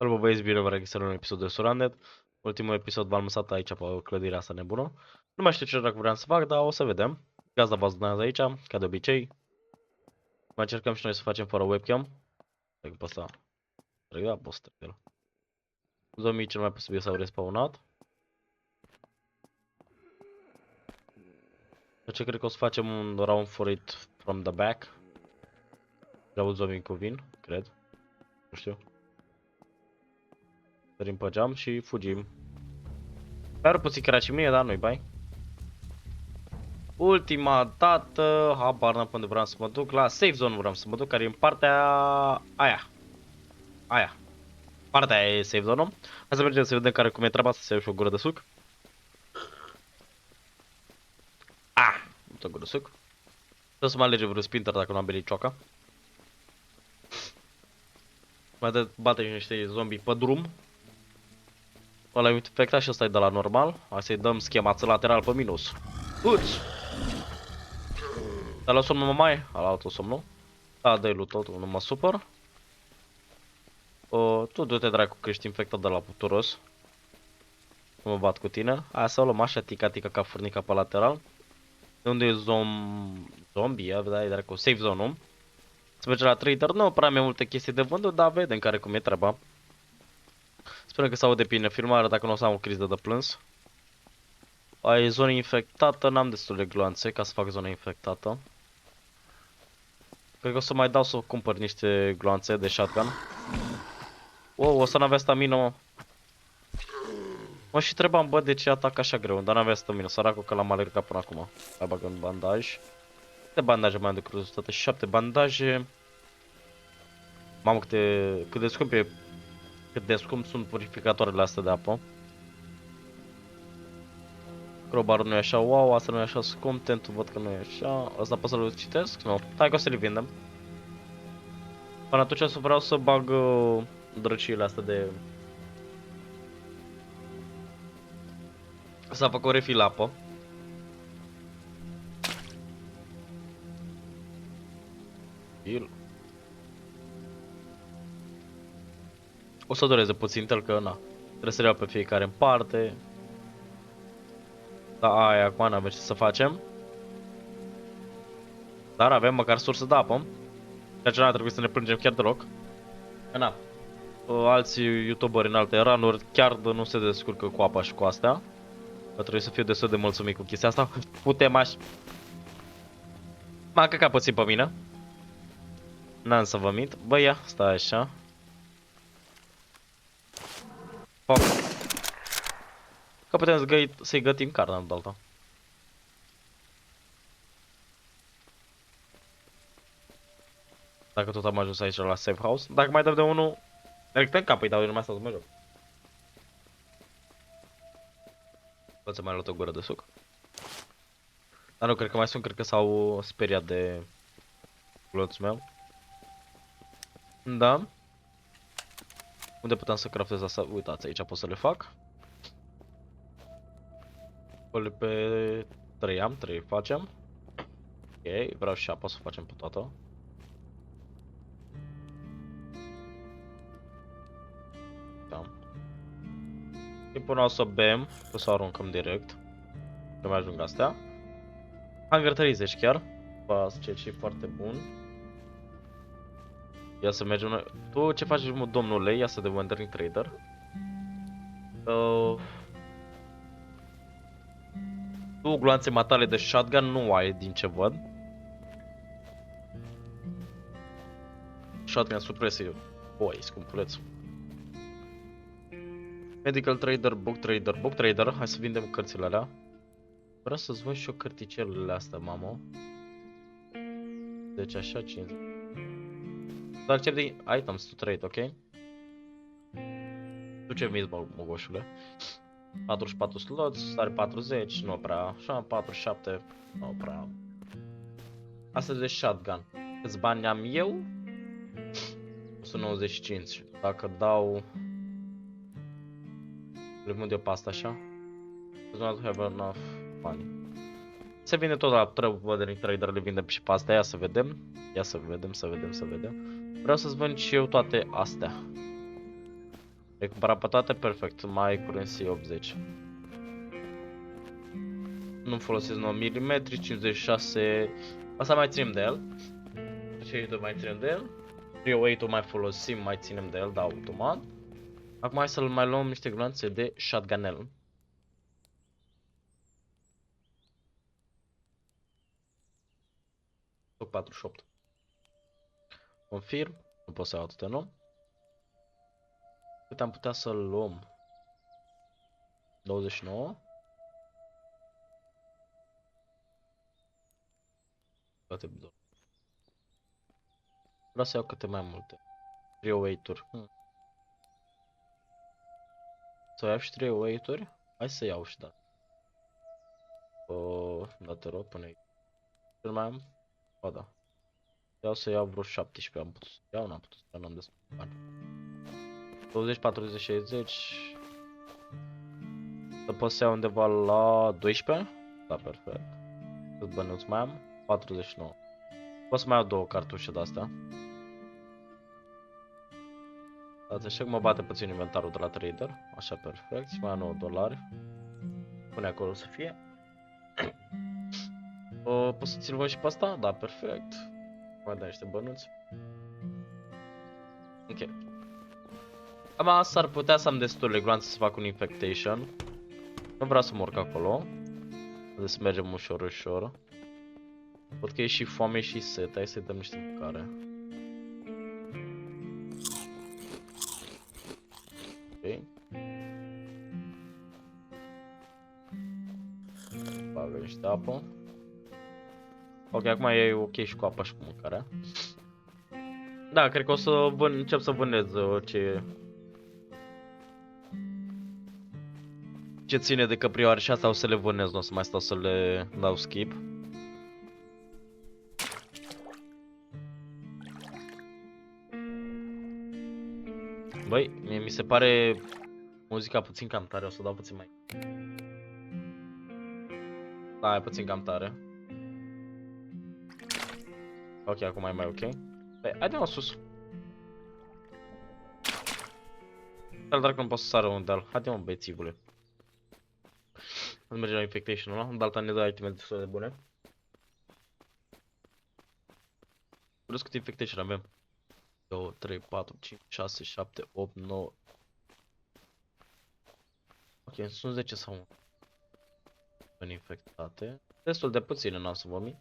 Salut, băieți, bine vă regăsesc la un episod de Surrounded. Ultimul episod v-am lăsat aici pe clădirea asta nebună. Nu mai știu ce dracu vreau să fac, dar o să vedem. Gazda vă adunează aici, ca de obicei. Mai încercăm și noi să facem fără webcam. Trec pe ăsta. Trec, da, poți să trec de la. Zombie cel mai posibil s-au respawnat. De ce cred că o să facem un round for it from the back. Vreau zombie cu vin, cred. Nu știu. Sărim pe geam și fugim. Dar puțin căra și mie, dar nu-i bai. Ultima dată, habar n-am unde vreau să mă duc, la safe zone vreau să mă duc, care e în partea aia. Aia. Partea aia e safe zone-ul. Hai să mergem să vedem care cum e treaba, să se iau și o gură de suc. O gură de suc. Trebuie să mă alege vreun sprinter dacă nu am belit cioca. Mai bate și niște zombie pe drum. Ăla e infectat și ăsta e de la normal. Hai să-i dăm schema lateral pe minus. Uți! Dar la somnul mai? Ala altul somnul. Da, dă-i lui totul, nu mă supăr. Tu du-te dracu că ești infectat de la puturos. Nu mă bat cu tine. Hai să o luăm așa tica-tica ca furnica pe lateral. De unde e zombie, da, e dracu, safe zone-ul. Să mergem la trader, nu prea mai multe chestii de vândut, dar vedem care cum e treaba. Sper că s-aude bine filmarea, dacă nu o să am o criză de plâns. Ai zonă infectată, n-am destul de gloanțe ca să fac zona infectată. Cred că o să mai dau să cumpăr niște gloanțe de shotgun. Wow, o să n-avea stamina, mă. Mă și trebam, bă, de ce atac așa greu, dar n-avea stamina, săracul că l-am alergat până acum. Hai bag în bandaj. Câte bandaje mai am de cruzotate? 7 bandaje. Mamă, cât de scump e. Cât de scump sunt purificatoarele astea de apă. Crowbar nu e așa, wow, asta nu e așa scump, tentul văd că nu e așa. Asta pot să-l citesc? Nu. Hai că o să le vindem. Până atunci o să vreau să bag drăciile astea de... Să fac o refill apă. O să dureze puțin, tel că na. Trebuie să le iau pe fiecare în parte. Da, aia acum n-avem ce să facem. Dar avem măcar sursă de apă. Ceea ce n-ar trebui să ne plângem chiar deloc. Că na. Alții youtuberi în alte ranuri chiar nu se descurcă cu apa și cu astea. Că trebuie să fiu destul de mulțumit cu chestia asta. Putem aș... M-a căcat puțin pe mine. N-am să vă mint. Bă, ia, stai așa. Pop. Că putem să-i gătim carnea de alta. Dacă tot am ajuns aici la safe house. Dacă mai dăm de unul, direct în cap îi dau, eu nu mai stau să mă joc. Pot să mai luat o gură de suc. Dar nu, cred că mai sunt, cred că s-au speriat de gloțul meu. Da. Unde puteam să craftez asta? Uitați, aici pot să le fac. Pe 3 am, 3 facem. Ok, vreau și apa să o facem pe toată. Da. Și până o să bem, o să o aruncăm direct. Nu mai ajung astea. Hunger 30 chiar. Ceea ce e foarte bun. Ia să mergem noi. Tu ce faci, domnule? Ia să de Wandering Trader. Tu gloanțe matale de shotgun nu ai din ce văd. Shotgun supresiv. Boi, scumpuleț. Medical Trader, Book Trader, Book Trader. Hai să vindem cărțile alea. Vreau să-ți văd și eu cărticelele astea, mamă. Deci așa, 50. Dar accept de items to trade, ok? Tu ce miți, mogoșule? 44 slots, are 40, nu prea. Așa, 47, nu prea. Asta de shotgun. Câți bani am eu? 195. Dacă dau... Le vând eu pe asta așa. Does not have enough money. Se vinde tot la Wandering Trader, le vindem și pe astea. Ia să vedem. Ia să vedem, să vedem, să vedem. Vreau să-ți vând și eu toate astea. Recupera pe toate? Perfect. Mai currency 80. Nu folosesc 9 mm, 56. Asta mai ținem de el. 32 mai ținem de el. 308 mai folosim, mai ținem de el, da, automat. Acum hai să-l mai luăm niște gloanțe de shotgunel. Stoc 48. Confirm. Nu pot să iau atâtea, nu? Cât am putea să-l luăm? 29. Toate două. Vreau să iau câte mai multe. 308-uri. Să iau și 308-uri? Hai să iau și da. Da, te rog, până aici. Cel mai am? O, da. Vreau să iau vreo 17, am putut să iau, n-am putut să iau, n-am destul bani. 20, 40, 60. Să pot să iau undeva la 12? Da, perfect. Cât bănuți mai am? 49. Pot să mai iau două cartușe de-astea. Dați așa că mă bate puțin inventarul de la trader. Așa, perfect. Și mai am 9 dolari. Pune acolo să fie. Pot să ți-l văd și pe asta? Da, perfect. Mai dai niște bănuți. Ok. Acum s-ar putea să am destule gloanțe să fac un infectation. Nu vreau să mă urc acolo. Trebuie să mergem ușor, ușor. Văd că e și foame și set. Hai să-i dăm niște mâncare. Ok. Bagă niște apă. Ok, acum e ok și cu apa și cu mâncarea. Da, cred că o să încep să vânez ce ține de căprioare și asta o să le vânez, nu o să mai stau să le dau skip. Băi, mie mi se pare muzica puțin cam tare, o să dau puțin mai. Da, e puțin cam tare. Ok, acum e mai ok. Păi, haide-mă sus. Dar dacă nu pot să sară un deal. Haide-mă, bețivule. Mergem la infectation-ul ăla. De alta ne dă iteme destul de bune. Vreau cât infectation avem? 2, 3, 4, 5, 6, 7, 8, 9. Ok, sunt 10 sau infectate. Destul de puține, n-am să vă mint.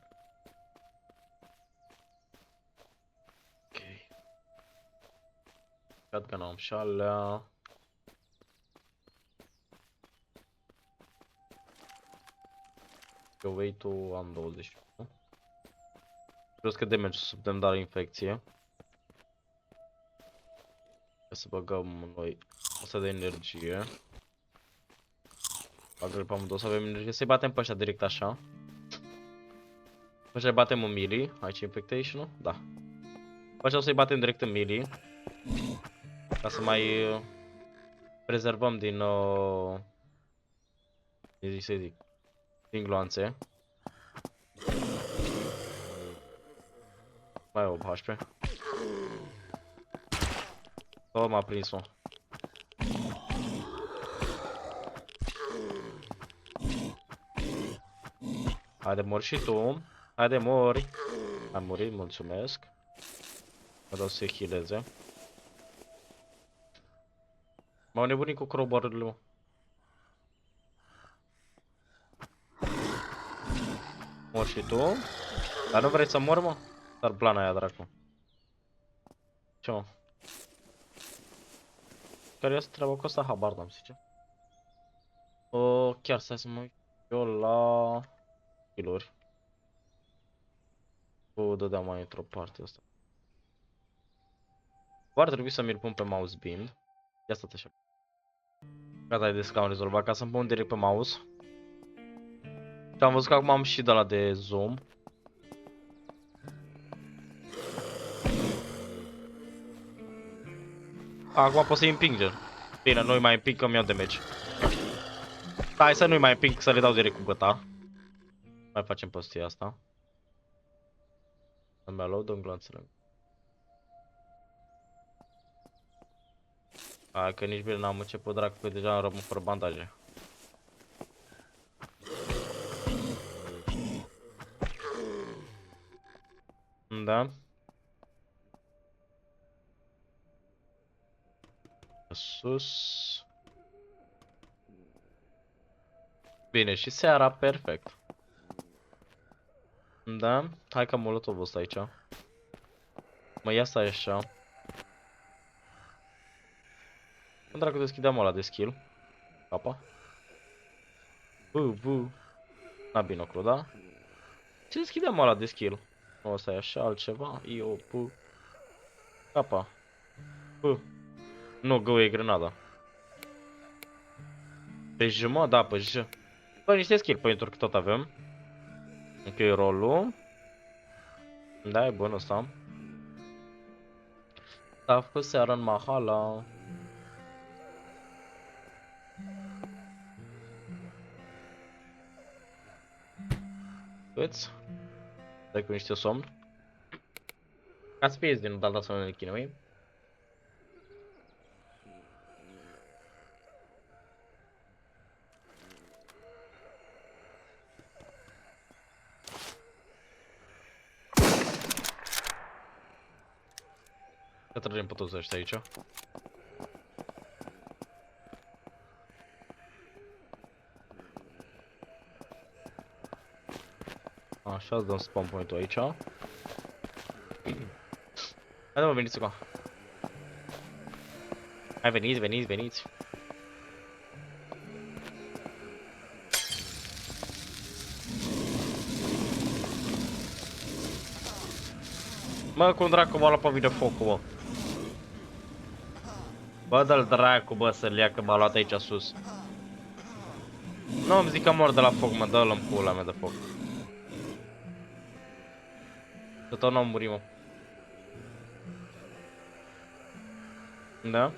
Ok. Shotgun am și alea. Eu weight-ul am 21. Vreau că damage să putem da la infecție. Să băgăm noi 100 de energie. Bagă-l pe amândouă să avem energie. Să-i batem pe ăștia direct așa. Pe ăștia batem în melee. Aici infectation-ul? Da. Pe ăștia o să-i batem direct în melee. Ca să mai prezervăm din din gloanțe. Mai 8 HP. Oh, m-a prins-o. Haide, mori și tu. Haide, mori. Am murit, mulțumesc. Mă dau să healeze. M-au nebunit cu crowbar-urile, mă. Mor și tu. Dar nu vrei să mor, mă? Dar plana aia, dracu. Ce, mă? Care este treaba cu asta? Habar n-am, zice. Chiar stai să mă uit eu la kill-uri. Dădeam mai într-o parte asta. Ar trebui să mi-l pun pe mouse bind. Ia stai așa. Gata, e de scaun rezolvat, ca să-mi pun direct pe mouse. Și am văzut că acum am și de la de zoom. Acum pot să-i împingem. Bine, nu-i mai împing că mi-au damage. Hai să nu-i mai împing, să le dau direct cu băta. Mai facem prostia asta. Să-mi iau, dăm gloanțele. A, că nici bine n-am început, dracu, că deja am rămas fără bandaje. Da. Sus. Bine, și seara, perfect. Da. Hai că am molotovul ăsta aici. Mă ia stai așa. Cum dracu deschideam ăla de skill? Capa. Bu. N-a binoclu, da? Ce deschideam ăla de skill? Nu, ăsta e așa, altceva. Io, bu. Capa. Bu. Nu, gău e grenada. Pe J, mă? Da, pe J. Bă, niște skill point-uri că tot avem. Ok, rolul. Da, e bun ăsta. S-a făcut seara în Mahala. Câți? Dai cu niște somn. Ca să fie din data somnului chinui. Să tragem pe toți ăștia aici. Așa, îți dăm spawn point-ul aici. Hai, mă, veniți acum. Hai, veniți. Mă, cum dracu m-a luat pe mine focul, mă. Bă, dă-l dracu, bă, să-l ia, că m-a luat aici sus. Nu, îmi zic că mor de la foc, mă, dă-l în pula mea de foc. Că tot n-am murit, mă. Da?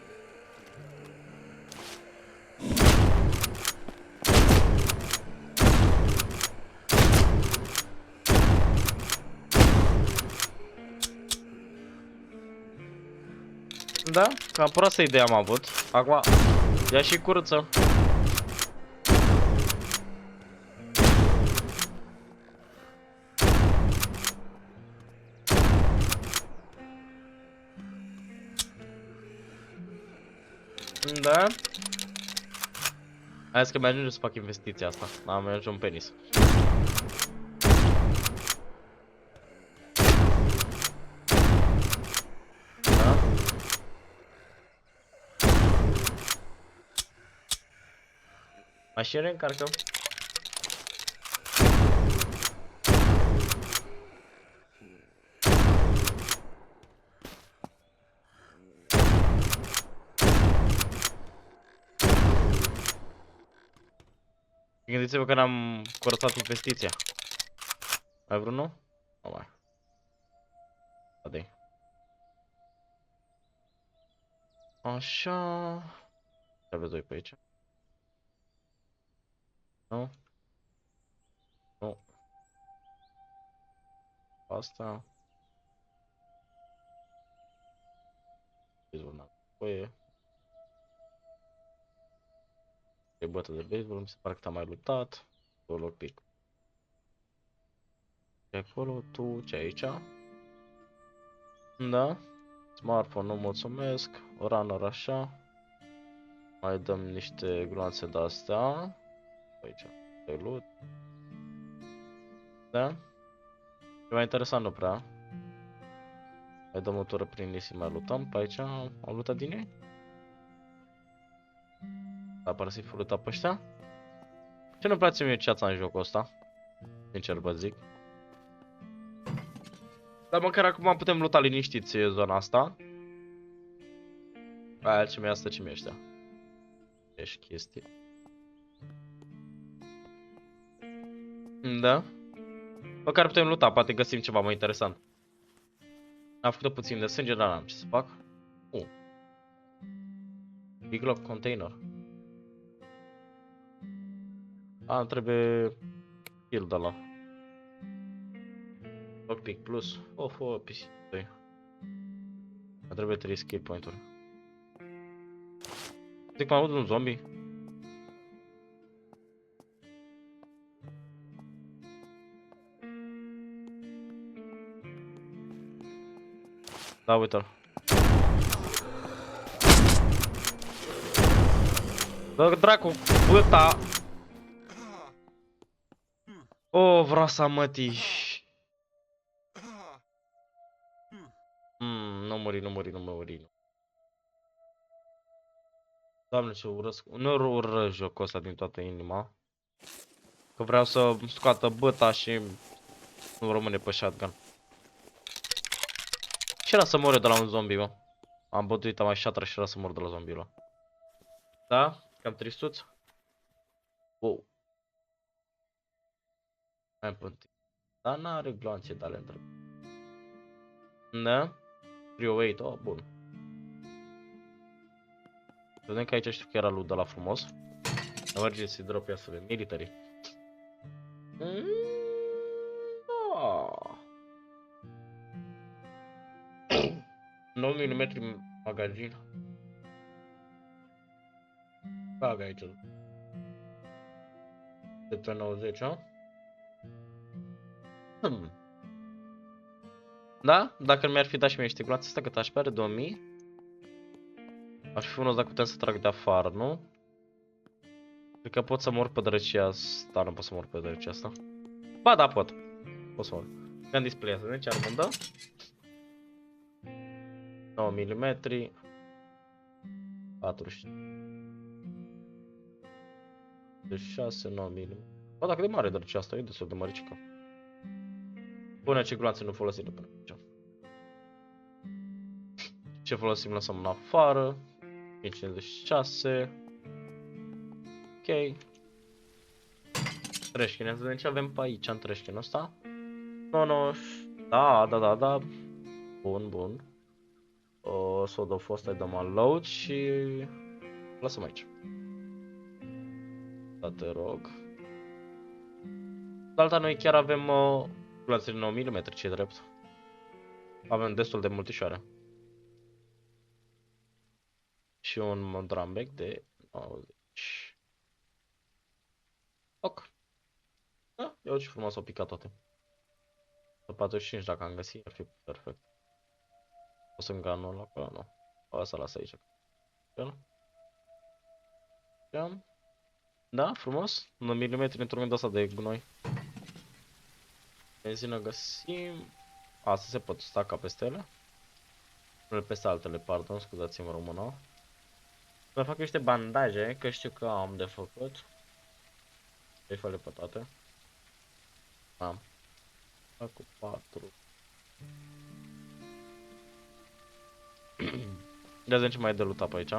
Da? Cam proastă idee am avut. Acum, ia și curăță. Da? Hai că mi-ajunge să fac investiția asta. Am ajunge un penis. Da? Mai și reîncarcăm. Gândiți-vă că n-am curățat investiția. Mai vreunul? Nu mai. Adei. Așa. Aveți doi pe aici. Nu? Nu. Asta. Baseball n-am nevoie. E bătă de baseball, mi se pare că t-am mai luptat. Două pic. De acolo, tu, ce aici? Da. Smartphone, nu mulțumesc. Runner așa. Mai dăm niște gloanțe de-astea. Aici. Pe loot. Da. E mai interesant, nu prea. Mai dăm o tură prin nisip, mai lutăm. Pe aici am lutat din ei. Dar pare să-i fi lutat pe ăștia. Ce nu-mi place mie ceața în jocul ăsta. Sincer vă zic. Dar măcar acum putem luta liniștiți zona asta. Aia ce mi-e asta, ce mi-e ăștia. Ești chestii. Da. Măcar putem luta, poate găsim ceva mai interesant. Am făcut puțin de sânge, dar n-am ce să fac. Big Lock Container. Îmi trebuie shield de ăla. Lockpick plus. PC2. Îmi trebuie 3 skill point-uri. Zic că am auzit un zombie. Da, uite-l. Dă dracu, băta! O, vrasa mătii. Nu muri, nu muri, nu muri. Doamne, ce urăsc. Nu urăsc jocul ăsta din toată inima. Că vreau să scoată băta și nu rămâne pe shotgun. Și era să mor eu de la un zombie, mă. Am bătuit, am mai șatra și era să mor de la zombie ăla. Da? Cam tristuț? Wow. Am pântit. Dar n-are gloanțe de alea între. Da? Trio 8, oh, bun. Vedem că aici știu că era loot de la frumos. Emergency drop, ia să vedem. Military. Da. 9 mm magazin. Bag aici. De pe 90, a? Da? Dacă mi-ar fi dat și mie niște gloanțe astea, cât aș pe are 2000. Ar fi frumos dacă putem să trag de afară, nu? Cred că pot să mor pe drăcia asta. Nu pot să mor pe drăcia asta. Ba da, pot. Pot să mor. Am display asta, ce ar mânda? 9 mm. 46, 9 mm. Bă, dacă de mare drăcia asta, e destul de măricică. Până ce gloanțe nu folosim până aici. Ce folosim lăsăm în afară. 56. Ok. Treșchine, să vedem ce avem pe aici în treșchinul ăsta. No. Da. Bun, bun. O să o dau fost, îi dăm unload și lăsăm aici. Da, te rog. De alta noi chiar avem gloanțe de 9 mm, ce drept. Avem destul de multișoare. Și un drum bag de 90. Ok. Da, eu ce frumos au picat toate. 45 dacă am găsit, ar fi perfect. O să-mi ganul ăla acolo, nu. O să las aici. Da, frumos. 1 mm într-un moment ăsta de gunoi. Benzină găsim. Asta se pot staca peste ele. Nu peste altele, pardon, scuzați-mă română. Să fac niște bandaje, că știu că am de făcut. Ei fă-le pe toate. Am. Fac cu 4. De azi ce mai e de luta pe aici.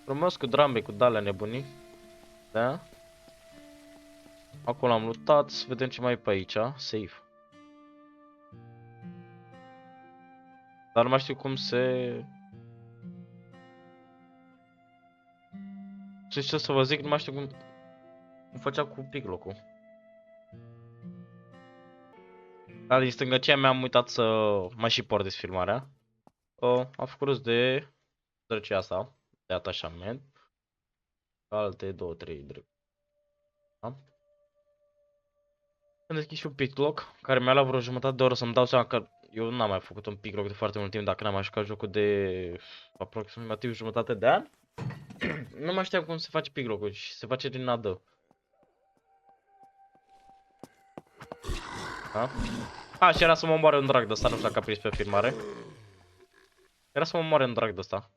Frumos cu drambe, cu dalea nebunii. Da? Acolo am luptat, să vedem ce mai e pe aici. Safe. Dar nu mai știu cum se... Ce să vă zic, nu mai știu cum făcea cu piglocul. Dar din stângăcia mea am uitat să mai și pornesc filmarea. Am făcut rost de drăcia asta, de atașament. Alte 2-3 drept. Da? Am deschis și un picklock care mi-a luat vreo jumătate de oră să-mi dau seama că eu n-am mai făcut un picklock de foarte mult timp dacă n-am mai jucat jocul de aproximativ jumătate de an. Nu mai știam cum se face picklock-ul și se face din adă. Da? Și era să mă omoare un drag de ăsta, nu știu dacă a prins pe filmare. Era să mă omoare un drag de ăsta.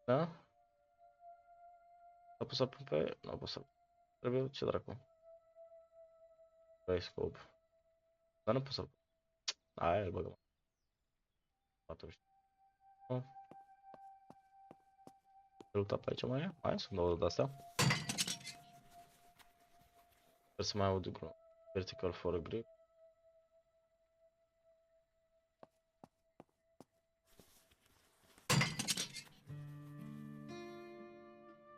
Da? A pus să pun pe... Nu a pus să... Trebuie... Ce dracu? Pe scope. Dar nu pot să-l... Aia îl băgăm. 40. Lupta pe aici mai e? Mai sunt două de astea. Trebuie să mai aud vertical for grip.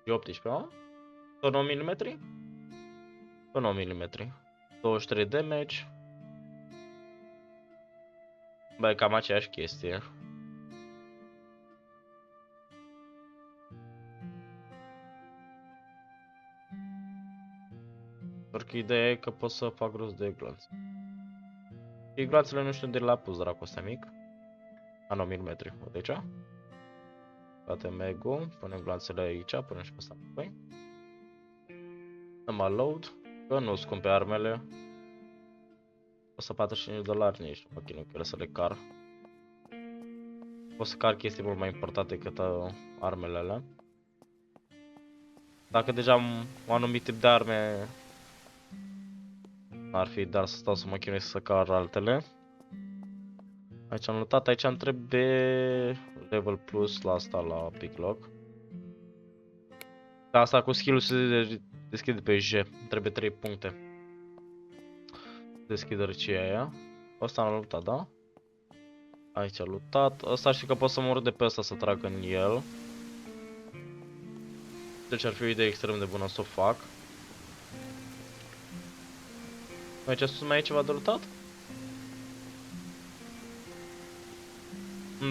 E 18, mă? Tot 9 mm? Tot 9 mm. 23 damage. Bă, e cam aceeași chestie. că ideea e că pot să fac rost de gloanțe. Și gloanțele nu știu de la pus dracu ăsta mic. A, nu, milimetri. Uite aici. Toate megu. Punem gloanțele aici, punem și pe ăsta apoi. Dăm load. Că nu scumpe armele. $145 nici nu mă chinui că să le car. Pot să car chestii mult mai importante decât armele alea. Dacă deja am un anumit tip de arme, ar fi dar să stau să mă chinui să car altele. Aici am notat, aici îmi trebuie level plus la asta, la picklock. Asta cu skill-ul se deschide pe J, trebuie 3 puncte. Deschide răcia aia. Asta am luptat, da? Aici a luptat. Asta știu că pot să mor de pe ăsta să trag în el. Deci ar fi o idee extrem de bună să o fac. Aici sus mai e ceva de luptat?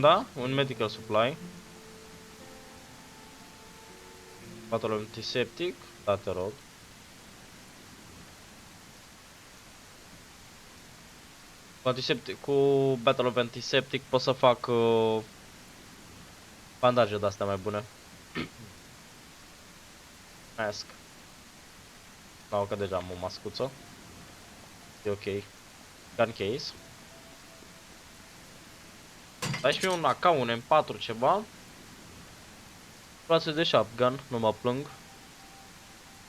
Da, un medical supply. Battle antiseptic, da te rog. Cu Battle of Antiseptic pot să fac bandaje de astea mai bune. Mask. Da, că deja am o mascuță. E ok. Gun case. Dai și mie un AK, un M4 ceva. Place de shotgun, nu mă plâng.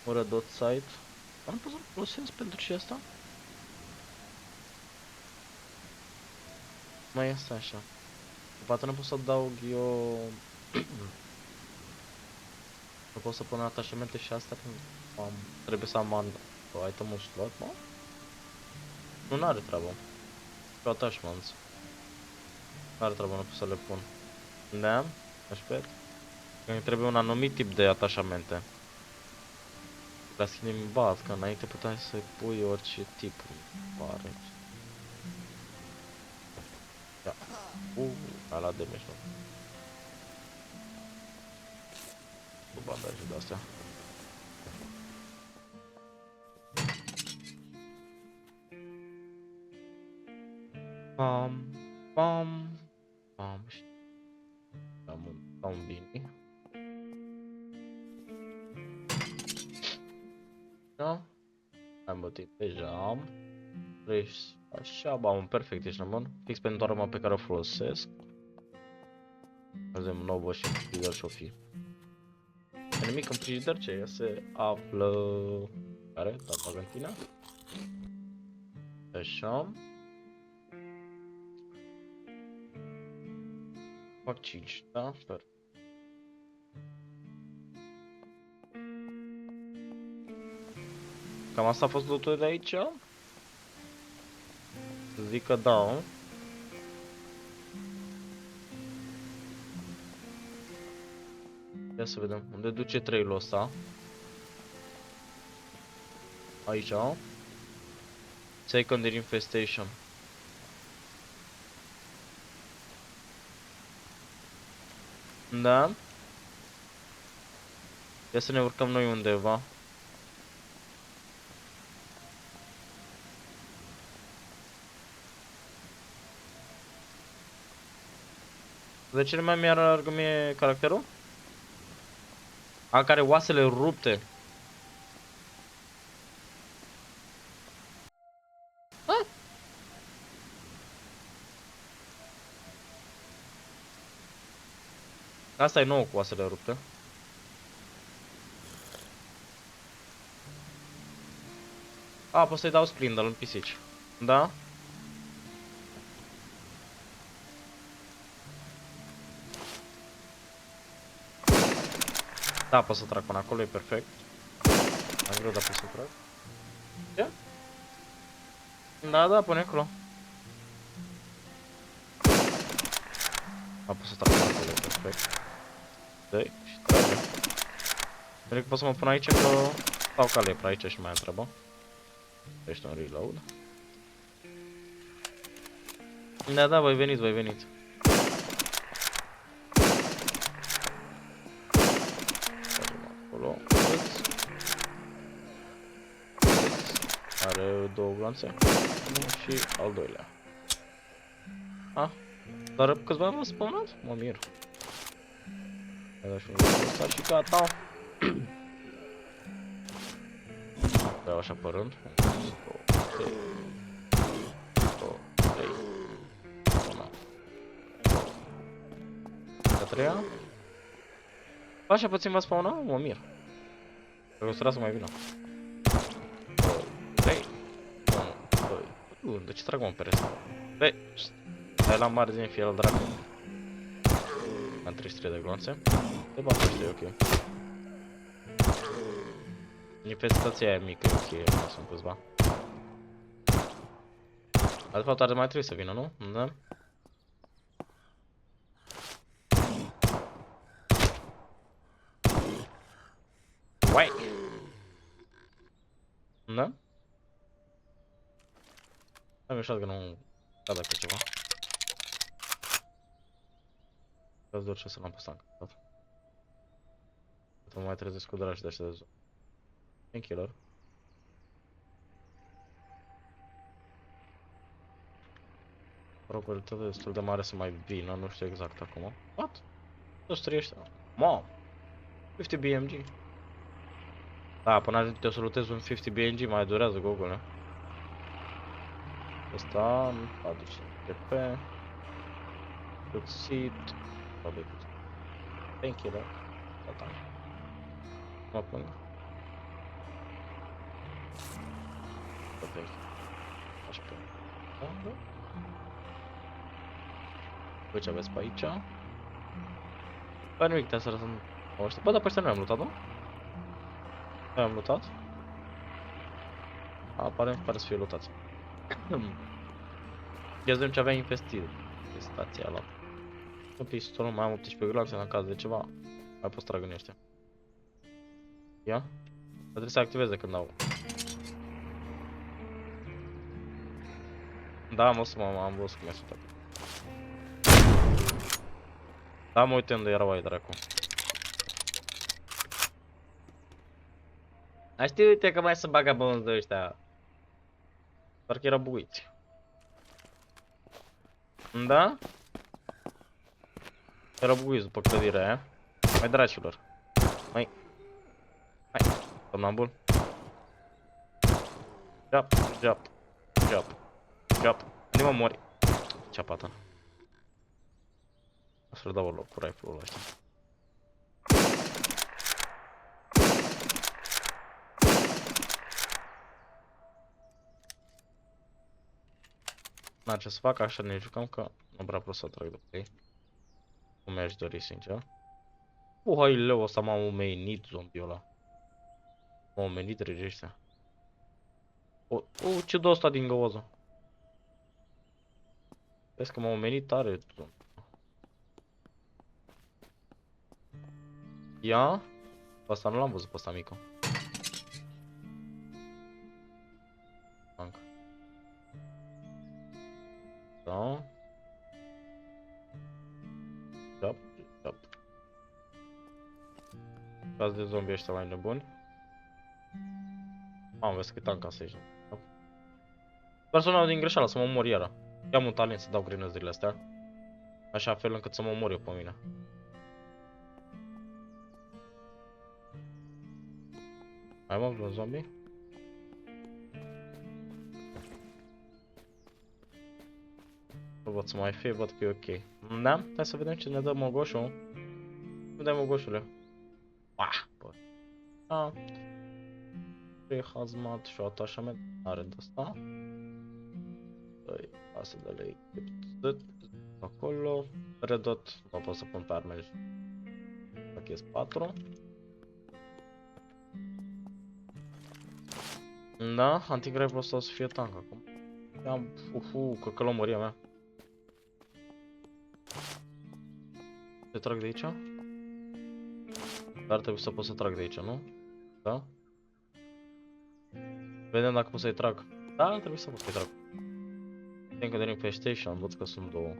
Un red dot sight. Dar nu pot să-l folosesc pentru ce asta? Mai este așa. Poate nu pot să adaug eu... Nu pot să pun atașamente și astea pentru... Trebuie să am item-ul slot, mă? Nu, n-are treabă. Cu attachments. N-are treabă, nu pot să le pun. Da? Așpet. Îmi trebuie un anumit tip de atașamente. La schimb îmi bat, că înainte puteai să pui orice tip. Pare. Ia. Ala de mijloc. Cu bandaje de astea. Pam, pam, pam și am un bine. Da? Am bătit deja, am. Așa, bam, perfect, ești rămân. Fix pentru arma pe care o folosesc. Avem nouă și frigider și-o fi. Nimic în frigider ce se află... Care? Da, Argentina. Așa. Fac 5, da? Perfect. Cam asta a fost loot-ul de aici. Să zic că da. Ia să vedem unde duce trailul ăsta. Aici. Secondary infestation. Da. Ia să ne urcăm noi undeva. De ce nu mai mi-alargă mie caracterul? A, care oasele rupte. Ah! Asta e nouă cu oasele rupte. A, pot să-i dau splindel în pisici. Da? Da, pot să trag până acolo, e perfect. Am greu, dar pot să trag. Ia? Da, da, pune acolo. Da, pot să trag până acolo, e perfect. Dă-i și trage. Cred că pot să mă pun aici, că stau cale pe aici și mai întrebă. Ești un reload. Da, da, voi veniți, voi veniți. Acolo. două glanțe. Și al doilea. Dar câțiva v-am spawnat? Mă mir. Mai dau și un lucru ăsta și gata. Vreau așa părând. 1, 2, 3. 2, 3. 1. A treia. Așa puțin va spawna? Mă mir. Cred că o să mai vină. 2, 3. 1, 2. De ce trag mă pe rest? Băi, stai la margine, fie al dracu. Am 33 de glonțe. De bate ăștia e ok. Infestația aia mică e ok, nu sunt câțiva. Dar de fapt ar mai trebui să vină, nu? Da? Uai! Da? Am ieșat că nu cad dacă ceva. Vreau doar ce să l-am pe stank. Mă mai trezesc cu dragi de ăștia de zonă. Painkiller. Probabilitatea destul de mare să mai vină, nu știu exact acum. What? Toți trei ăștia. Mamă! 50 BMG. Da, până ajungi te salutez un 50 BMG mai durează Google, ăsta nu aduce TP. Cuțit. Probabil cuțit. Painkiller. Gata. Mă plâng. Perfect. Așa pe. Da. Voi ce aveți pe aici? Bă, nimic, trebuie să răsăm ăștia. Bă, dar pe ăștia nu am lootat, nu? Nu am lootat? Pare să fie lootați. Ia vedem ce avea infestația ala. Un pistol, mai am 18 glanțe în caz de ceva. Mai pot trag în ăștia. Ia? Trebuie să activeze când au. Da, mă, am văzut cum e sunat. Da, mă uite unde erau ai dracu. A știu, uite că mai sunt bagabonzi de ăștia. Parcă erau buiți. Da? Erau buiți după clădirea aia. Mai dracilor. Mai. Somnambul. Jump, jump, jump, jump. Nu mă mori. Ceapata. O să-l dau loc cu rifle-ul ăsta. Na, ce să fac, așa ne jucăm că nu prea pot să trag după ei. Nu mi-aș dori, sincer. Hai leu, ăsta m-a omenit zombiul ăla. M-a omenit regește. Ce dă ăsta din găoză? Vezi că m-a omenit tare zombi. Ia? Pe ăsta nu l-am văzut, pe ăsta mică. Tank. Da. Jump, jump. Caz de zombi ăștia mai nebuni. Am văzut că e tank asta aici. Personal din greșeală, să mă mor iară. Ia-am un talent să dau grenăzile astea. Așa fel încât să mă mor eu pe mine. Hai mă, vreun zombie? Nu văd să mai fie, văd că e ok. Da? Hai să vedem ce ne dă mogoșul. Nu dai mogoșule. Bă. Da. 3 hazmat și o atașament. Are de asta. 2 ase de lei. Acolo. Redot. Nu pot să pun pe arme. Pachez 4. Da, antigrave ăsta o să fie tank acum. Am că călămăria mea. Te trag de aici? Dar trebuie să pot să trag de aici, nu? Da? Vedem dacă pot să-i trag. Da, trebuie să pot să-i trag. Încă de pe station, văd că sunt două.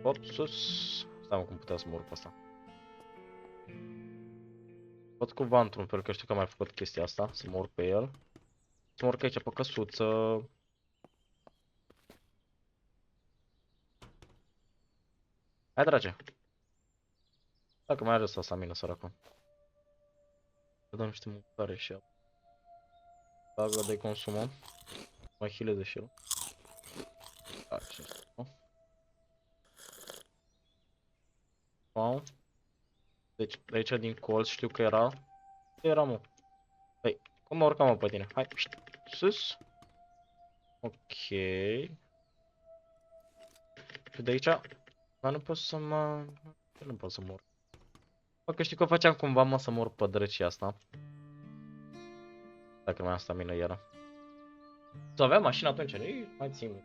Pot sus. Stai mă, cum putea să mă urc pe asta. Pot cumva într-un fel, că știu că am mai făcut chestia asta, să mă urc pe el. Mă urc aici pe căsuță. Hai, drage. Dacă mai are să mină, săracul. Să dăm niște mâncare și el. Bagă de consumă. Mai hileze și el. Wow. Deci, de aici din colț știu că era. Ce era, mă? Păi, cum mă urcam, mă, pe tine? Hai, sus. Ok. Și de aici? Dar nu pot să mă... Nu pot să mor. Bă, că știu că făceam cumva, mă, să mor pe drăcii asta. Dacă mai am stamina iară. Să aveam mașina atunci, ei, mai țin.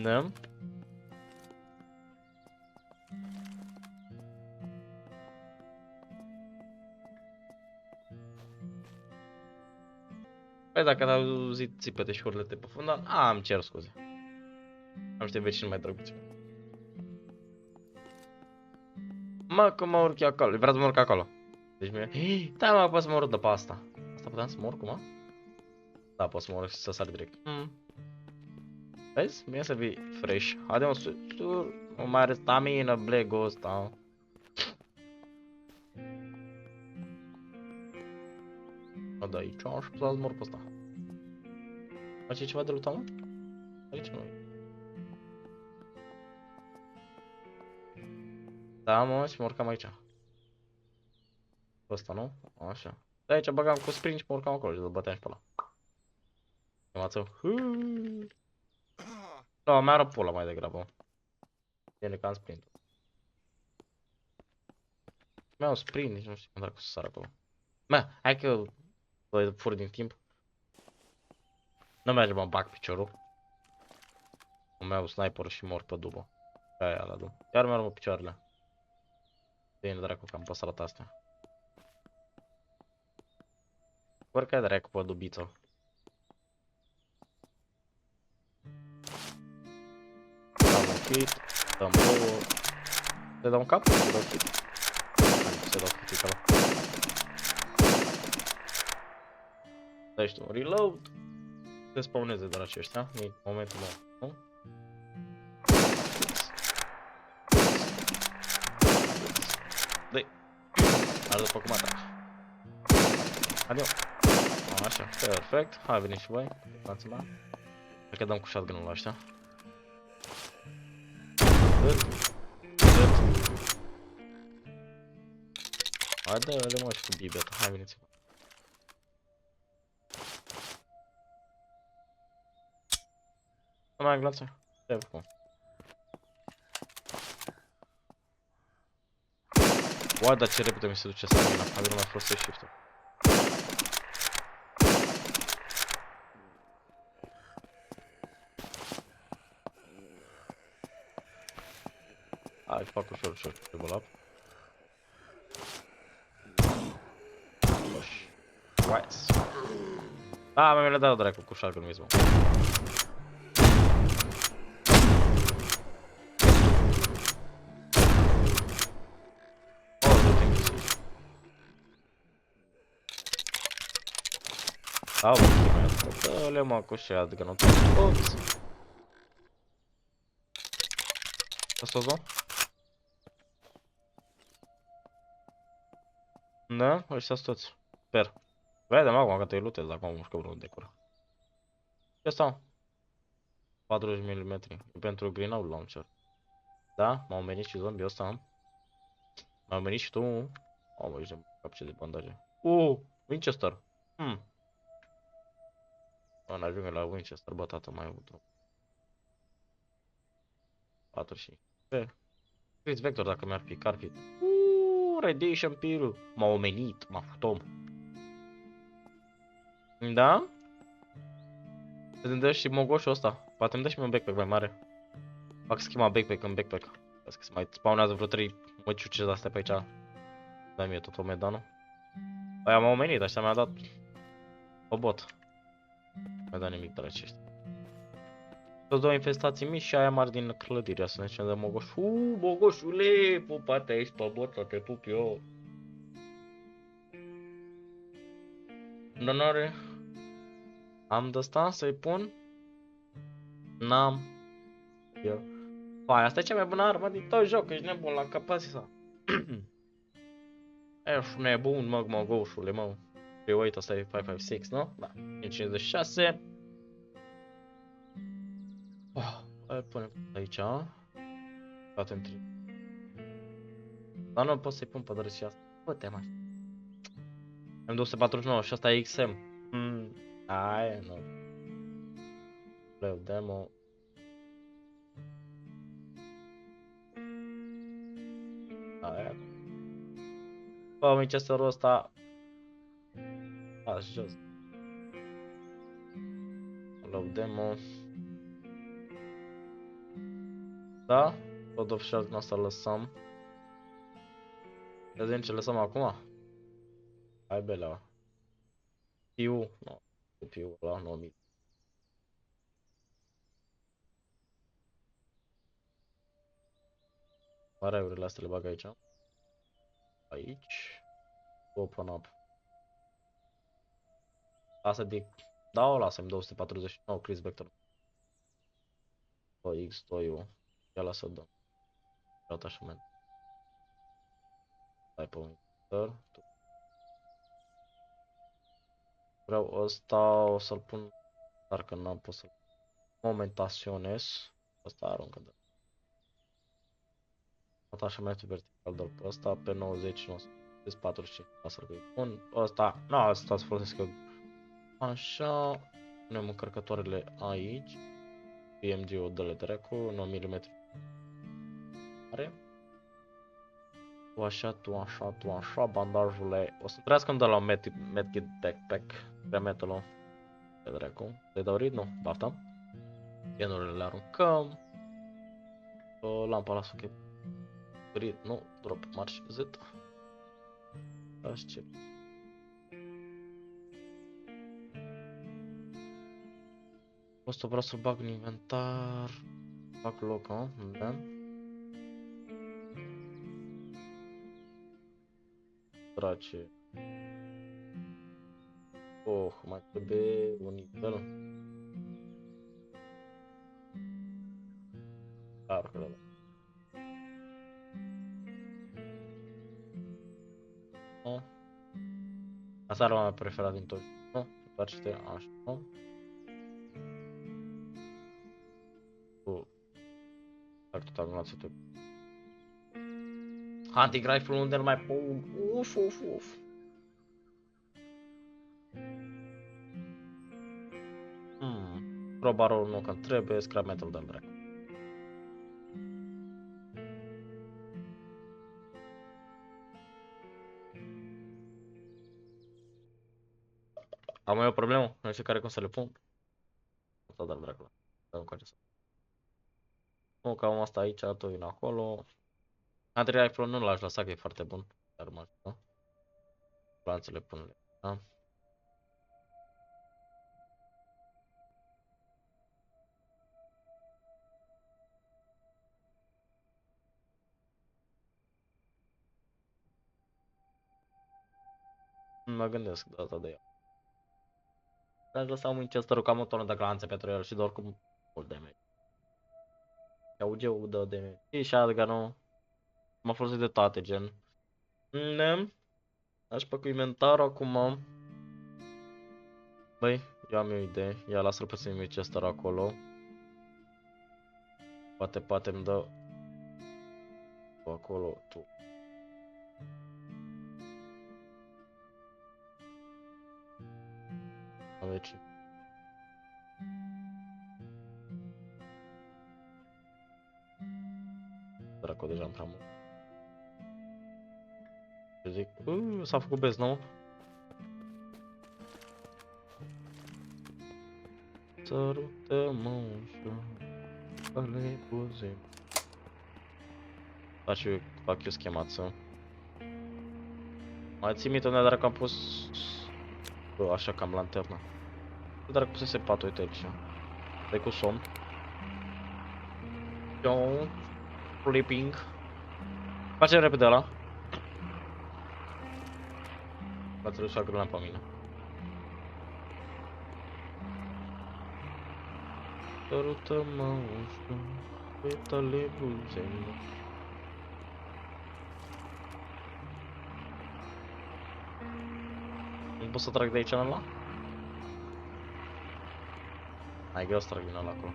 Da. Păi dacă ai auzit țipete și urlete pe fundan, am cer scuze. Am niște vecini mai drăguți. Mă, că mă urc eu acolo, vreau să mă urc acolo. Deci mie... Da, mă, pot să mă urc de pe asta. Asta puteam să mă urc, mă? Da, pot să mă urc și să sar direct. Vezi? Mie să vii fresh. Haide, mă, sur, mă mai are stamina, blegul ăsta. Mă, da, aici am și putea să mor pe ăsta. Face ceva de luptă, mă? Aici nu e. Da, mă, și mă urcam aici. Pe ăsta, nu? Așa. De aici băgam cu sprint și mă urcam acolo și îl băteam și pe ăla. Mață. Da, mi-a arăt pula mai degrabă. Bine că am sprint. Mi-au sprint, nici nu știu cum dracu să sar acolo. Mă, hai că vă fur din timp. Nu merge, mă bag piciorul. Îmi iau sniper și mor pe dubă. Aia la dubă. Iar mi-au rămân picioarele. Bine, dracu, că am păsat astea. Oricai dracu pe dubiță. Dăm un hit, dăm două. Se dă un cap? Se dă un hit? Se dă un hit ăla. Dă-și tu un reload. Se spawneze doar aceștia. E momentul meu, nu? Dă-i. Are după cum ataci. Adio. Așa, perfect. Hai, veniți și voi. Dați-mă. Cred că dăm cu shotgun-ul ăștia. Hai, dă-le, mă, și cu bibeta. Hai, veniți-vă. Nu mai am glanță? Trebuie cum. Oa, dar ce repede mi se duce stamina. Hai, nu mai folosesc shift-ul. Hai, fac ușor, level up. Nice. Da, mi-a dat dracu cu shotgun mismo. Au, dă-le, mă, cu shotgun-ul. Ups. Asta-o zonă? Da, ăștia-s toți. Sper. Vedem acum că te-ai lutez, acum am mușcă vreun decor. Ce asta? 40 mm. E pentru Green Launcher. Da? M-au venit și zombie ăsta. M-au venit și tu. Oh, mă, ești de cap ce de bandaje. Winchester. Bă, n-ajungem la Winchester, bă, tată, mai avut drum. 45. Chris Vector, dacă mi-ar fi, ar fi. Radiation Pill. M-a omenit, m-a futom. Da? Îmi dă și mogoșul ăsta. Poate îmi dă și mie un backpack mai mare. Fac schema backpack în backpack. Vezi că se mai spawnează vreo 3 măciuce de-astea pe aici. Da, mie tot o medană. Aia m-a omenit, așa mi-a dat pe bot. Nu mi-a dat nimic de la aceștia. Toți două infestații mici și aia mari din clădire. Să ne zicem de Mogoș. Mogoșule, pupate aici pe bot, să te pup eu. Donare. Am de asta să-i pun? N-am. Eu. Păi, asta e cea mai bună armă din tot joc, ești nebun la capacitatea. Ești nebun, mă, Mogoșule, mă. Pe uite, asta e 556, nu? Da. 56. Hai punem aici. Toate între. Dar nu pot să-i pun pe drept și asta. Bă-te, mă. M249 și asta e XM. Aia, nu. Play demo. Aia. Bă, Winchesterul ăsta. A, jos. Load demo. Da? Cod of Shark nu o să lăsăm. Vedem ce lăsăm acum? Hai belea. Piu. Nu. Piu ăla, 9000. Mareurile astea le bag aici. Aici. Open up. Asta de... Da, o lasă M249, Chris Vector. X2-ul. Ia lasă dăm. Atașament. Stai pe un Vector. Vreau ăsta, o să-l pun, dar că n-am pus să-l momentaționez. Ăsta aruncă de atașamentul vertical doar pe ăsta, pe 90 nu o să 45, o să-l pun. Ăsta, nu, asta să folosesc eu. Așa, punem încărcătoarele aici. PMG-ul dă-le dracu, 9 mm. Are. Tu așa, bandajule. O să trească îmi dă la medkit backpack. Pe metalul. Pe dracu. Să-i dau read? Nu, bafta. Genurile le aruncăm. Lampa las ok. Read, nu, drop, marș, Z. Aștept. Ăsta vreau să-l bag în inventar. Fac loc, da? Drace. Oh, mai trebuie un nivel. Clar că da. Nu. Asta era mai preferat din tot. Nu, întoarce-te așa, nu? Fac tot anulație tot. Hunting rifle unde îl mai pun? Uf. Crowbar-ul nu că trebuie, scrap metal de-l dracu. Am mai o problemă? Nu știu care cum să le pun. Asta de-l dracu. Nu, că am asta aici, tot vin acolo. Hunting rifle nu l-aș lăsa că e foarte bun. Dar mă ajută. Planțele pun-le. Da? Mă gândesc data de ea. Aș lăsa un Winchester-ul ca motorul de glanțe pentru el și de oricum mult damage. AUG-ul dă damage. Și shotgun-ul. M-a folosit de toate gen. Aș pe cu inventarul acum. Băi, eu am o idee. Ia lasă-l pe Winchester acolo. Poate îmi dă acolo tu. Deci. Dracu, deja am prea mult. Eu zic, s-a făcut bez nou. Sărută-mă ușor, ale buze. Da, și eu fac eu schemață. Mai ții minte unde dracu am pus. Bă, așa cam lanternă. Dar pusese patul, uite aici. Dai cu somn. Don't flipping. Face repede ăla. Va trebui să fac gruna pe mine. Sărută-mă ușor, petale buzelor. Nu pot să trag de aici în ăla? Mai greu să trag din ăla acolo.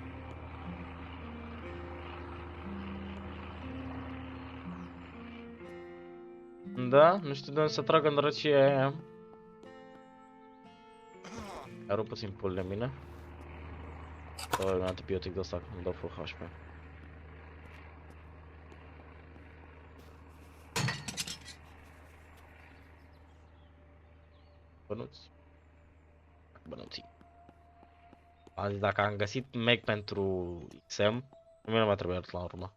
Da, nu știu de unde să trag în drăcia aia. Iar puțin pul de mine. Un antibiotic de ăsta, îmi dau full HP. Bănuți. Bănuții. Am zis, dacă am găsit Mac pentru XM, nu mai trebuie la urmă.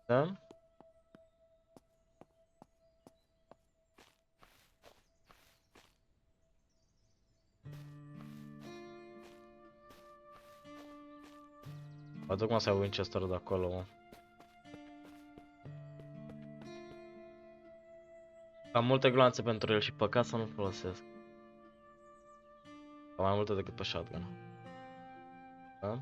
Da? Mă duc mă să iau Winchester de acolo, mă. Am multe gloanțe pentru el și păcat să nu folosesc. Am mai multe decât pe shotgun. Da?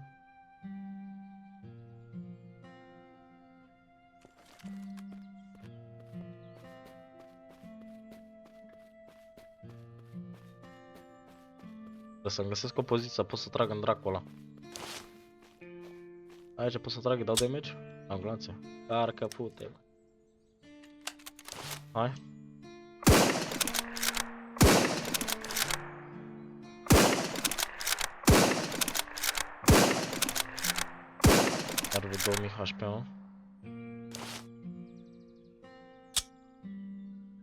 Trebuie să-mi găsesc o poziție să pot să trag în dracul ăla. Aici pot să trag, îi dau damage? Am gloanțe. Carcă pute. Hai. Are 2000 HP, mă.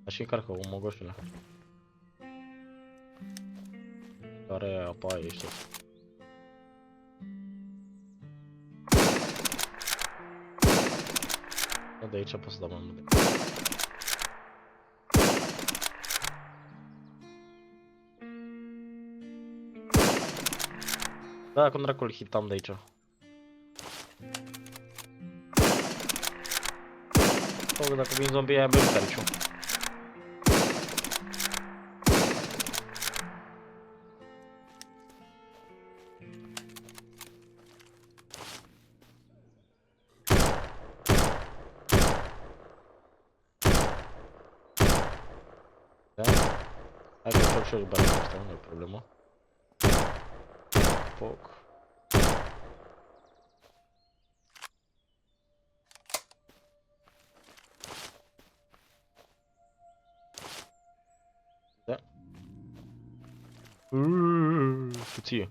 Dar și încarcă cu mogoșule. Care apa ești. De aici pot să dau mai mult. Da, cum dracul hitam de aici. Sau dacă vin zombie aia merg aici. Da? Hai că fac și eu bani ăsta, nu e problemă. Foc. Da. Cuție.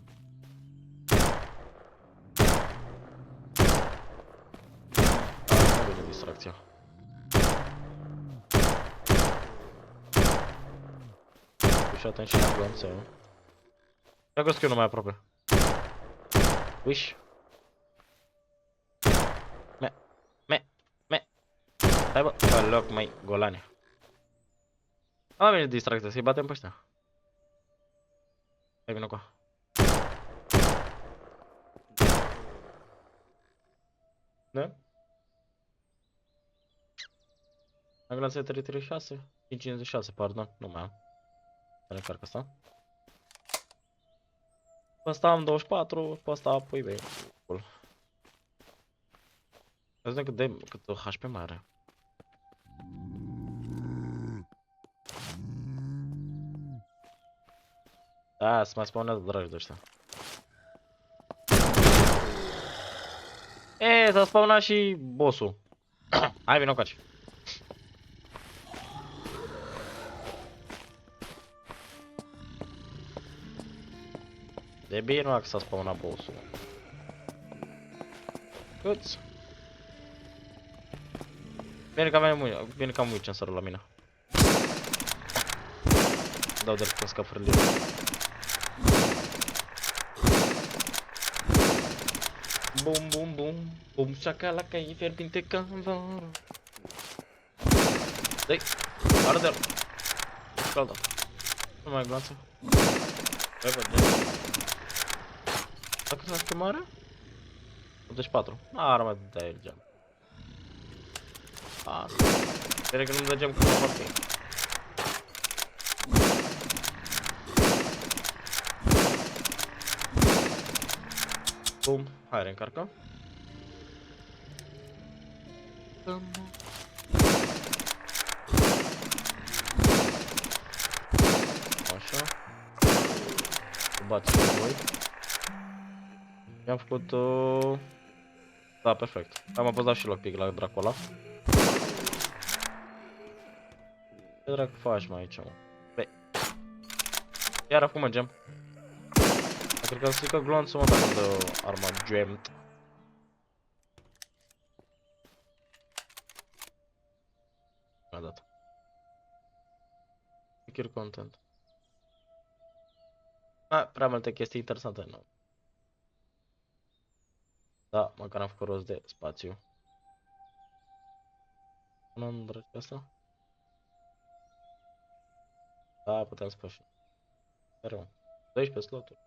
Nu vine distracția. Și atent și la gloanțe. Ia găsesc eu numai aproape. Wish. Me. Hai bă, pe loc, mai golane. Am venit distracție, să-i batem pe ăștia. Hai, vină cu. Da? Am gloanțe 336? 556, pardon, nu mai am. Să recarc asta. Pe ăsta am 24, pe ăsta apoi vei. Cool. Să vedem cât HP mai are. Da, se mai spawnează dragi de ăștia. S-a spawnat și bossul. Hai, vino coace. De bine nu că s-a spawnat bossul. Câți? Bine că am Winchester la mine. Dau de când scap frândit. Bum, bum, bum. Bum, șacalaca, e fierbinte ca vară. Dă-i, arde-l. Scaldă. Nu mai glanță. Repede. Dacă s-a chemare? 84. Ar mai dea el geam. Asta. Cred că nu-mi dă geam cum a fost. Bum. Hai, reîncarcăm. Așa. Bați pe voi. I-am făcut... Da, perfect. Am apăsat și lockpick la Dracula. Ce dracu faci mai aici, mă? Băi. Iar acum mergem. Cred că strică glonțul, mă, dacă dă arma gemt. Mi-a dat. Secure content. Prea multe chestii interesante, nu. Da, măcar am făcut rost de spațiu. Nu am drăgea asta? Da, putem să facem. Rău. 12 sloturi.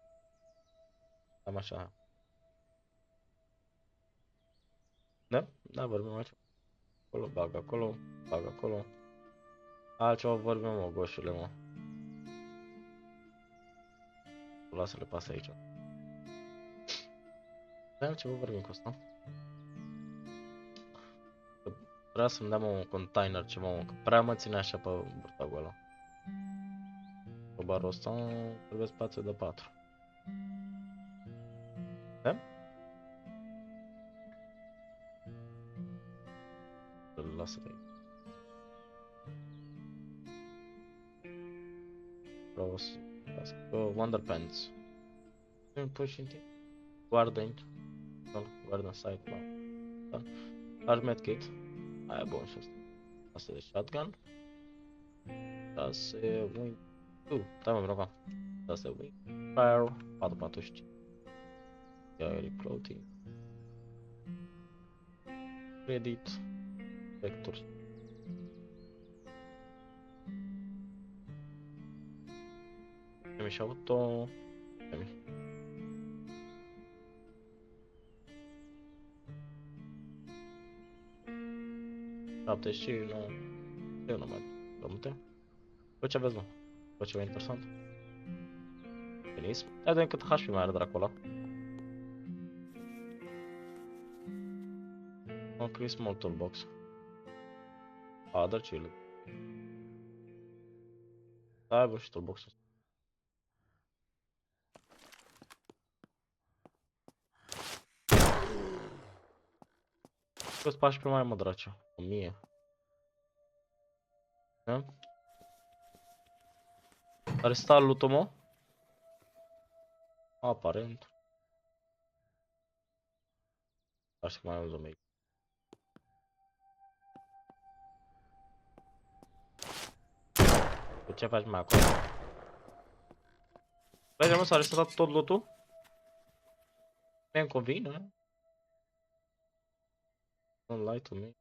Cam așa. Da? Da, vorbim aici. Acolo, bag acolo, bag acolo. Altceva vorbim, mă, goșule, mă. Lasă-le pasă aici. De altceva vorbim cu asta. Vreau să-mi dăm un container ceva, mă, că prea mă ține așa pe burtagul ăla. Pe barul ăsta trebuie spațiu de 4. Da? Lasă-le aici. Vreau să las Wonderpants. Nu pui și în timp. Guarda intru. Guarda în site, mă. Da. Hard medkit. Aia e bun și asta. Asta de shotgun. 6 wing. Stai mă, vreau. 6 wing. Fire. 445. Ia clothing. Credit. Vector. Semi și auto. Semi. Șapte și nu. Eu nu mai rămâte. Bă, ce aveți, mă? Bă, ceva interesant. Veniți. Hai de cât HP mai are Dracula. Ok, small toolbox. Other chill. Da, bă, și toolbox-ul. Câți pași pe mai, mă, drace? 1000. Da? Care sta loot-ul, mă? Aparent. Așa că mai am un zombie. Cu ce faci mai acolo? Vezi, mă, s-a resetat tot loot-ul? Mi-mi convine. Don't lie to me.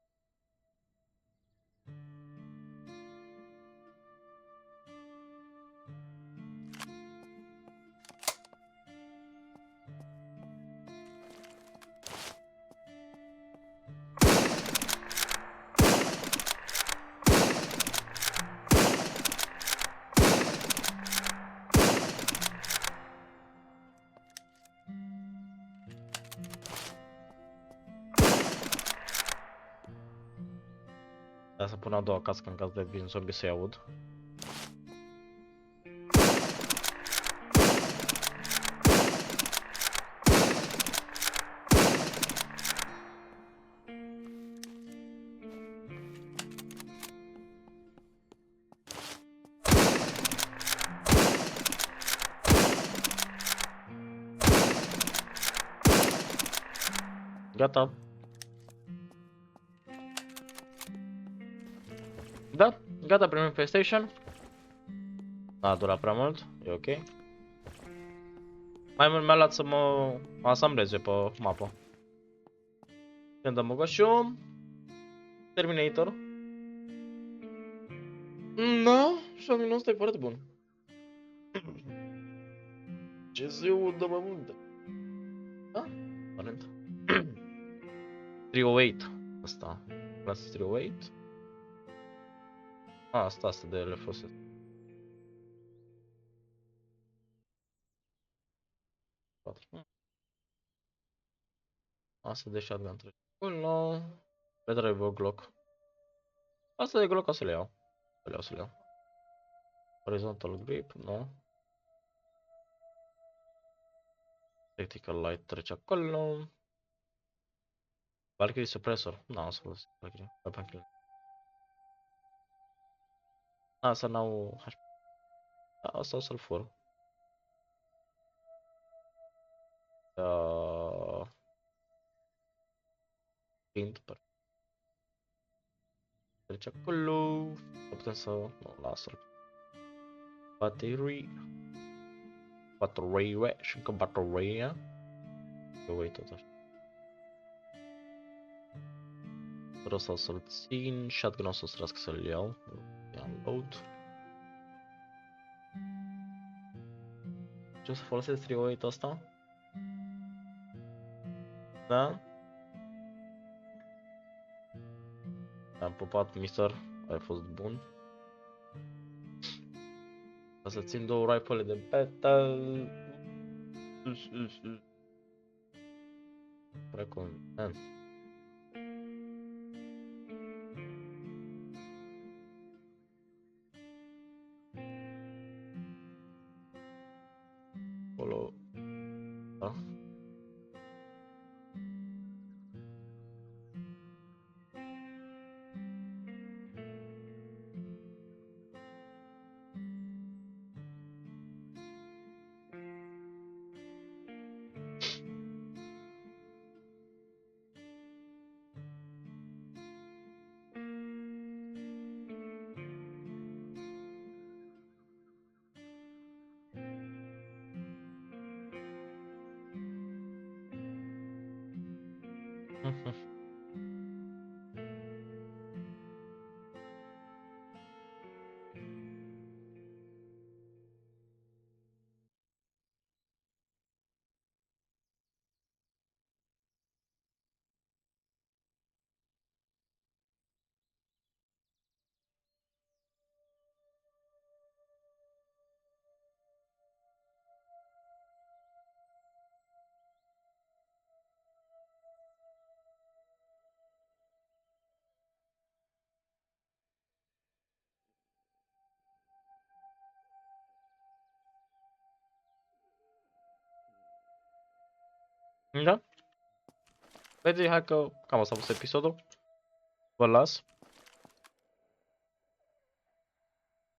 Hai să pun a doua cască în caz de vin zombie să-i aud. Gata. Da, gata, primim PlayStation. N-a durat prea mult, e ok. Mai mult mi-a luat să mă asambleze pe mapă. Când am băgat și eu Terminator. Da, 6900 e foarte bun. CSU dă mai multe. Da? Aparent. 308. Asta. Clasa 308. Asta de le folosesc. Asta de shotgun trece. Acolo. Pe driver Glock. Asta de Glock o să le iau. Să le iau. Horizontal grip, nu. Tactical light trece acolo. Valkyrie suppressor. Nu, o să folosesc Valkyrie. Weapon kill. Asta n-au HP. Asta o să-l fur. Print, trece acolo. Putem să... Nu, lasă-l. Baterii. Baterie. Și încă baterie. Eu uit tot așa. Fără să-l țin. Shotgun o să trească să-l iau. Unload. Ce o să folosesc 308 ăsta? Da? Am pupat, mister. Ai fost bun. O să țin două rifle de battle. Prea convenient. Acolo. Da? Da? Vezi, hai că cam asta a fost episodul. Vă las.